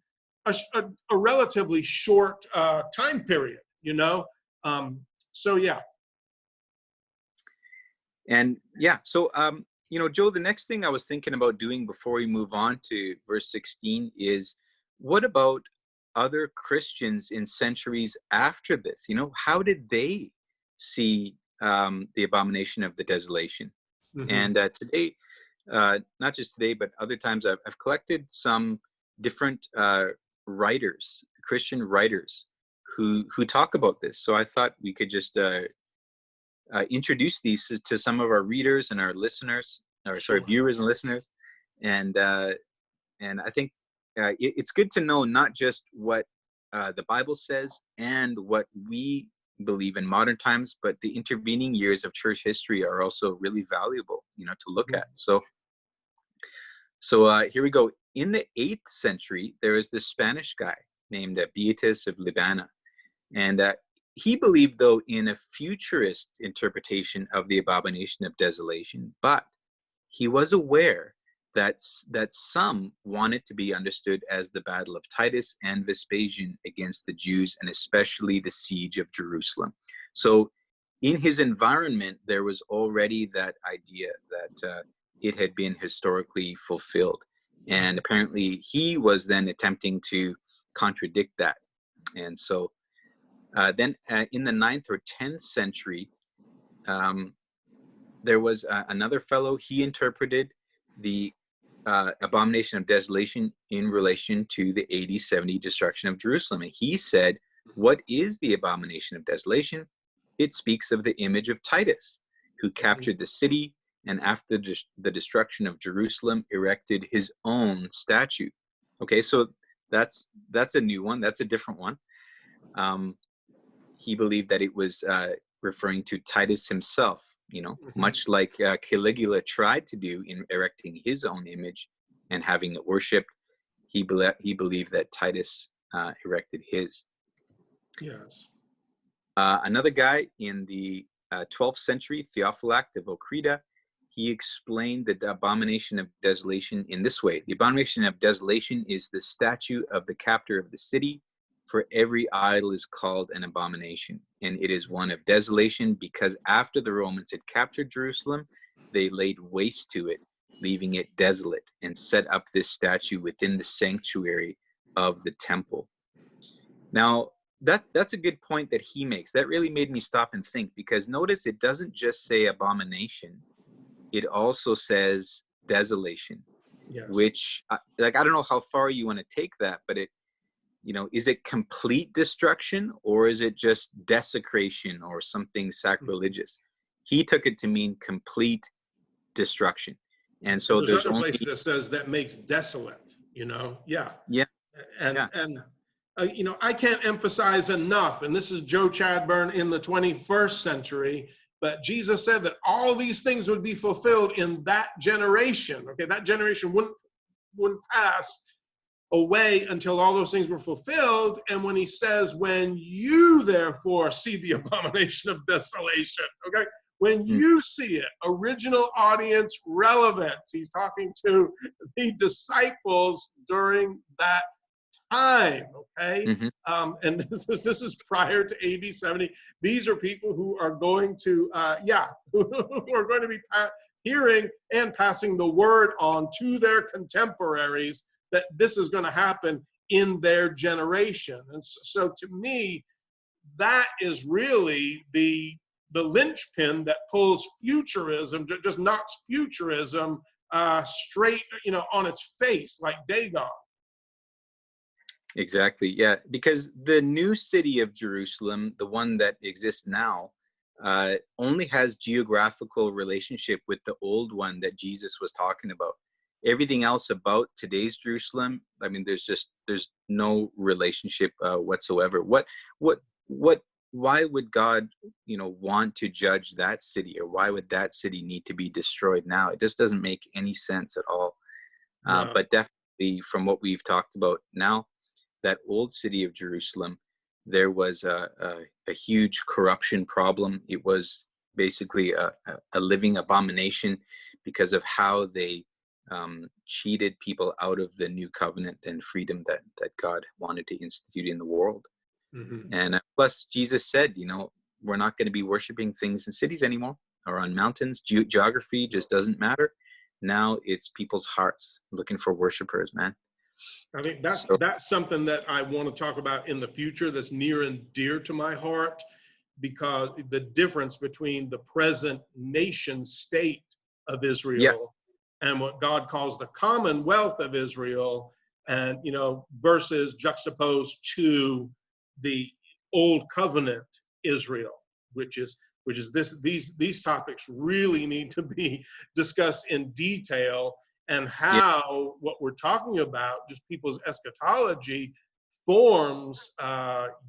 a relatively short time period, you know. So yeah. And yeah, so Joe, the next thing I was thinking about doing before we move on to verse 16 is, what about other Christians in centuries after this? How did they see the abomination of the desolation? Hmm. And today, not just today, but other times, I've collected some different writers, Christian writers, who talk about this. So I thought we could just introduce these to some of our readers and our listeners, or sorry, Sure. viewers and listeners. And I think it's good to know not just what the Bible says and what we believe in modern times, but the intervening years of church history are also really valuable, to look Mhm. at. So here we go. In the 8th century, there was this Spanish guy named Beatus of Libana, and he believed, though, in a futurist interpretation of the abomination of desolation, but he was aware that some want it to be understood as the battle of Titus and Vespasian against the Jews, and especially the siege of Jerusalem. So in his environment, there was already that idea that it had been historically fulfilled. And Mhm. apparently he was then attempting to contradict that. And so then in the 9th or 10th century, um, there was another fellow. He interpreted the abomination of desolation in relation to the AD 70 destruction of Jerusalem. And he said, what is the abomination of desolation? It speaks of the image of Titus, who Mhm. captured the city and after the destruction of Jerusalem erected his own statue. Okay, so that's a new one. That's a different one. Um, he believed that it was referring to Titus himself, Mhm. much like Caligula tried to do in erecting his own image and having it worshipped. He believed that Titus erected his. Yes. Another guy in the 12th century, Theophylact of Ochrida, he explained the abomination of desolation in this way. The abomination of desolation is the statue of the captor of the city, for every idol is called an abomination, and it is one of desolation because after the Romans had captured Jerusalem, they laid waste to it, leaving it desolate, and set up this statue within the sanctuary of the temple. Now, that's a good point that he makes. That really made me stop and think, because notice it doesn't just say abomination, it also says desolation, Yes. which like, I don't know how far you want to take that, but is it complete destruction, or is it just desecration or something Mhm. sacrilegious? He took it to mean complete destruction. And And so there's there's other only, places that says that makes desolate, you know? Yeah. yeah, And, yeah, I can't emphasize enough, and this is Joe Chadburn in the 21st century, but Jesus said that all these things would be fulfilled in that generation. Okay, that generation wouldn't pass away until all those things were fulfilled. And when he says, when you therefore see the abomination of desolation, okay, when Mm. you see it, original audience relevance, he's talking to the disciples during that time, okay? Hmm. And this is prior to AD 70. These are people who are going to, who are going to be hearing and passing the word on to their contemporaries that this is going to happen in their generation. And so to me, that is really the linchpin that pulls futurism, just knocks futurism straight, on its face like Dagon. Exactly. Yeah, because the new city of Jerusalem, the one that exists now, only has geographical relationship with the old one that Jesus was talking about. Everything else about today's Jerusalem, I mean, there's no relationship whatsoever. What? Why would God, want to judge that city, or why would that city need to be destroyed now? It just doesn't make any sense at all. No. But definitely, from what we've talked about now, that old city of Jerusalem, there was a huge corruption problem. It was basically a living abomination because of how they cheated people out of the new covenant and freedom that God wanted to institute in the world. Mm-hmm. And plus, Jesus said, we're not going to be worshiping things in cities anymore or on mountains. Geography just doesn't matter. Now it's people's hearts looking for worshipers, man. I think So, that's something that I want to talk about in the future that's near and dear to my heart, because the difference between the present nation state of yeah, Israel and what God calls the commonwealth of Israel, and versus juxtaposed to the old covenant Israel, which is these topics really need to be discussed in detail, and yeah, how what we're talking about, just people's eschatology, forms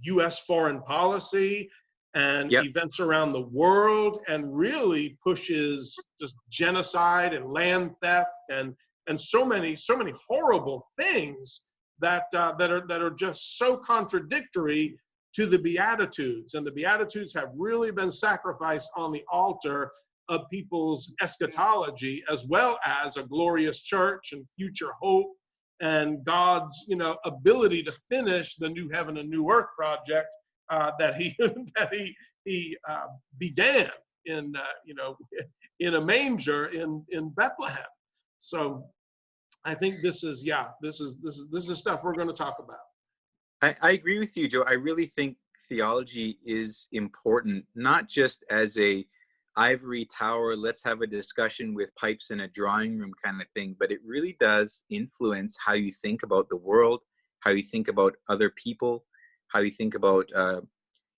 U.S. foreign policy and yeah. events around the world, and really pushes just genocide and land theft and so many horrible things that are just so contradictory to the Beatitudes. And the Beatitudes have really been sacrificed on the altar of people's eschatology, as well as a glorious church and future hope and God's ability to finish the new heaven and new earth project that he began in in a manger in Bethlehem. So I think this is stuff we're going to talk about. I agree with you, Joe. I really think theology is important, not just as a ivory tower, let's have a discussion with pipes in a drawing room kind of thing, but it really does influence how you think about the world, how you think about other people, how you think about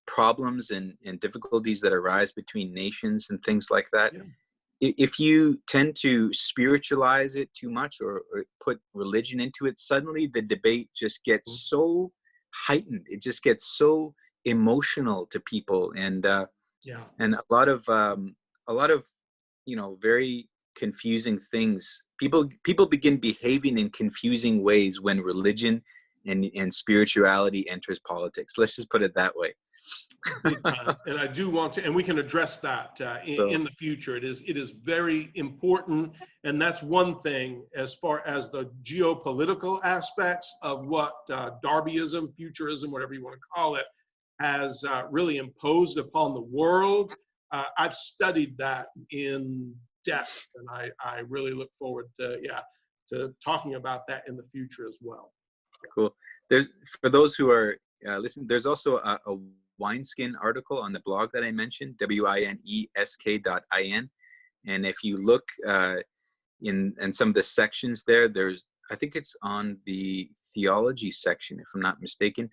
problems and difficulties that arise between nations and things like that. Yeah. If you tend to spiritualize it too much, or put religion into it, suddenly the debate just gets so heightened. It just gets so emotional to people, and Yeah. a lot of very confusing things. People begin behaving in confusing ways when religion and spirituality enters politics. Let's just put it that way. Big time. And I do want to, and we can address that in the future. It is very important, and that's one thing as far as the geopolitical aspects of what Darbyism, futurism, whatever you want to call it, has really imposed upon the world. I've studied that in depth, and I really look forward to talking about that in the future as well. Cool. There's, for those who are listening, there's also a Wineskin article on the blog that I mentioned, winesk.in. And if you look in some of the sections there, I think it's on the theology section, if I'm not mistaken.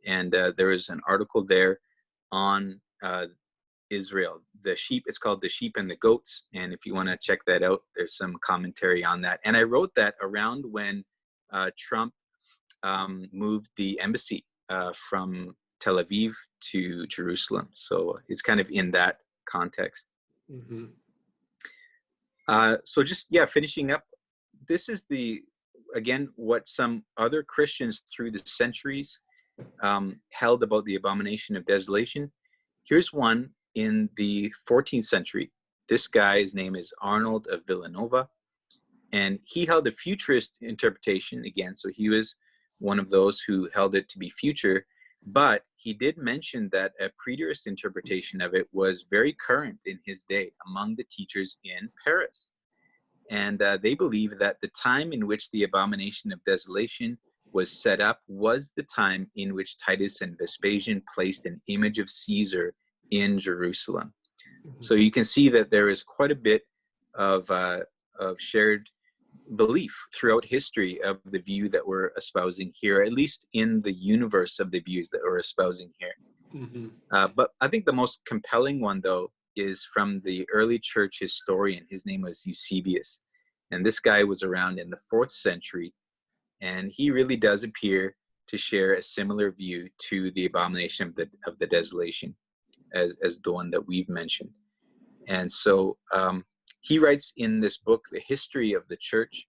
And there is an article there on Israel, the sheep. It's called The Sheep and the Goats. And if you want to check that out, there's some commentary on that. And I wrote that around when Trump moved the embassy from Tel Aviv to Jerusalem. So it's kind of in that context. Mm-hmm. So just, finishing up, this is again, what some other Christians through the centuries held about the abomination of desolation. Here's one in the 14th century. This guy's name is Arnold of Villanova, and he held a futurist interpretation again. So he was one of those who held it to be future, but he did mention that a preterist interpretation of it was very current in his day among the teachers in Paris. And they believe that the time in which the abomination of desolation was set up was the time in which Titus and Vespasian placed an image of Caesar in Jerusalem. So you can see that there is quite a bit of shared belief throughout history of the view that we're espousing here, at least in the universe of the views that we're espousing here. Mm-hmm. But I think the most compelling one, though, is from the early church historian. His name was Eusebius. And this guy was around in the 4th century. And he really does appear to share a similar view to the abomination of the desolation as the one that we've mentioned. And so he writes in this book, The History of the Church,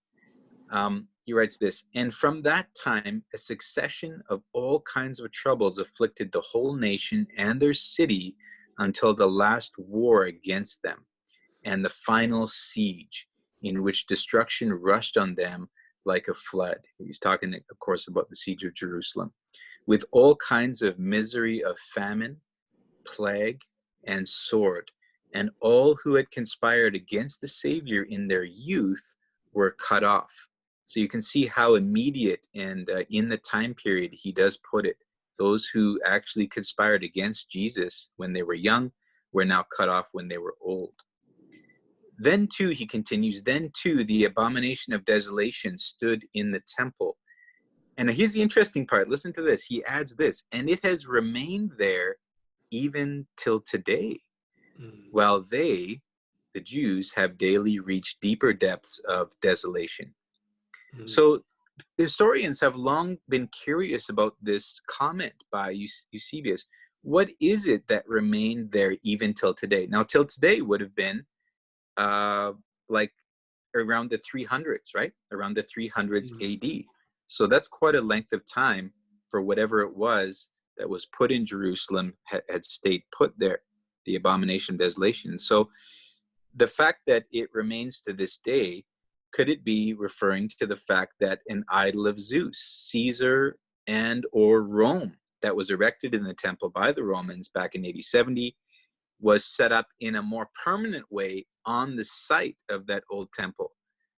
he writes this: "And from that time, a succession of all kinds of troubles afflicted the whole nation and their city until the last war against them, and the final siege, in which destruction rushed on them like a flood." He's talking, of course, about the siege of Jerusalem. "With all kinds of misery of famine, plague, and sword, and all who had conspired against the Savior in their youth were cut off." So you can see how immediate and in the time period he does put it. Those who actually conspired against Jesus when they were young were now cut off when they were old. "Then too," he continues, "then too the abomination of desolation stood in the temple." And here's the interesting part. Listen to this. He adds this: "And it has remained there even till today, while they, the Jews, have daily reached deeper depths of desolation." So historians have long been curious about this comment by Eusebius. What is it that remained there even till today? Now, till today would have been like around the 300s, right? Around the 300s AD. So that's quite a length of time for whatever it was that was put in Jerusalem had stayed put there, the abomination of desolation. So the fact that it remains to this day, could it be referring to the fact that an idol of Zeus, Caesar, and or Rome that was erected in the temple by the Romans back in AD 70 was set up in a more permanent way on the site of that old temple,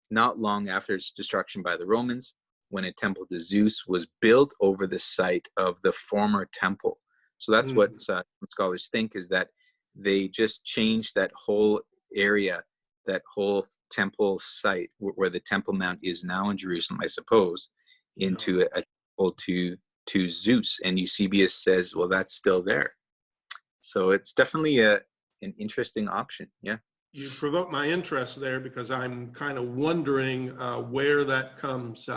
not long after its destruction by the Romans, when a temple to Zeus was built over the site of the former temple. So that's what scholars think, is that they just changed that whole area, that whole temple site where the Temple Mount is now in Jerusalem, I suppose, into a temple to Zeus. And Eusebius says, well, that's still there. So it's definitely an interesting option. Yeah. You provoke my interest there, because I'm kind of wondering where that comes,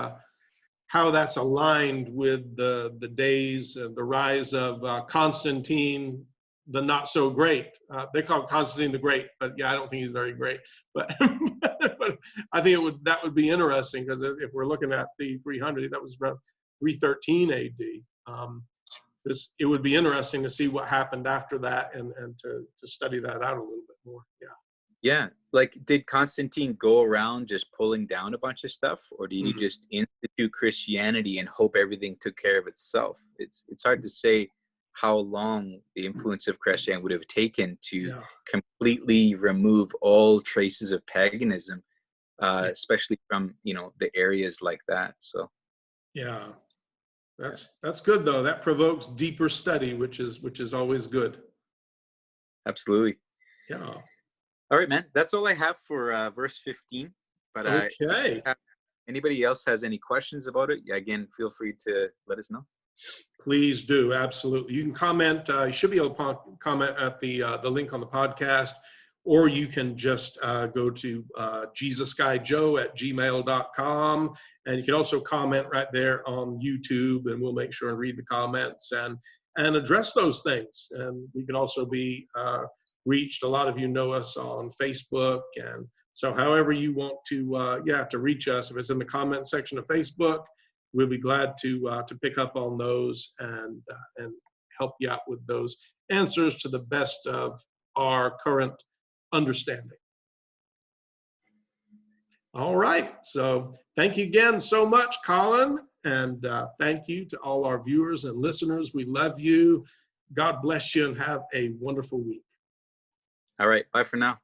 how that's aligned with the days, the rise of Constantine, the not so great. They call Constantine the Great, but yeah, I don't think he's very great. But, but I think that would be interesting, because if we're looking at the 300, that was around 313 AD. It would be interesting to see what happened after that, and to study that out a little bit more. Yeah. Yeah. Like, did Constantine go around just pulling down a bunch of stuff, or did he just institute Christianity and hope everything took care of itself? It's hard to say how long the influence of Christianity would have taken to completely remove all traces of paganism, especially from, the areas like that. So yeah, that's good though. That provokes deeper study, which is always good. Absolutely. Yeah. All right, man. That's all I have for verse 15. But okay. Anybody else has any questions about it, again, feel free to let us know. Please do. Absolutely. You can comment. You should be able to comment at the link on the podcast, or you can just go to jesusguyjoe@gmail.com, and you can also comment right there on YouTube, and we'll make sure and read the comments and address those things. And we can also be reached. A lot of you know us on Facebook and So however you want to reach us, if it's in the comment section of Facebook, we'll be glad to pick up on those and help you out with those answers to the best of our current understanding. All right, so thank you again so much, Colin, and thank you to all our viewers and listeners. We love you. God bless you and have a wonderful week. All right, bye for now.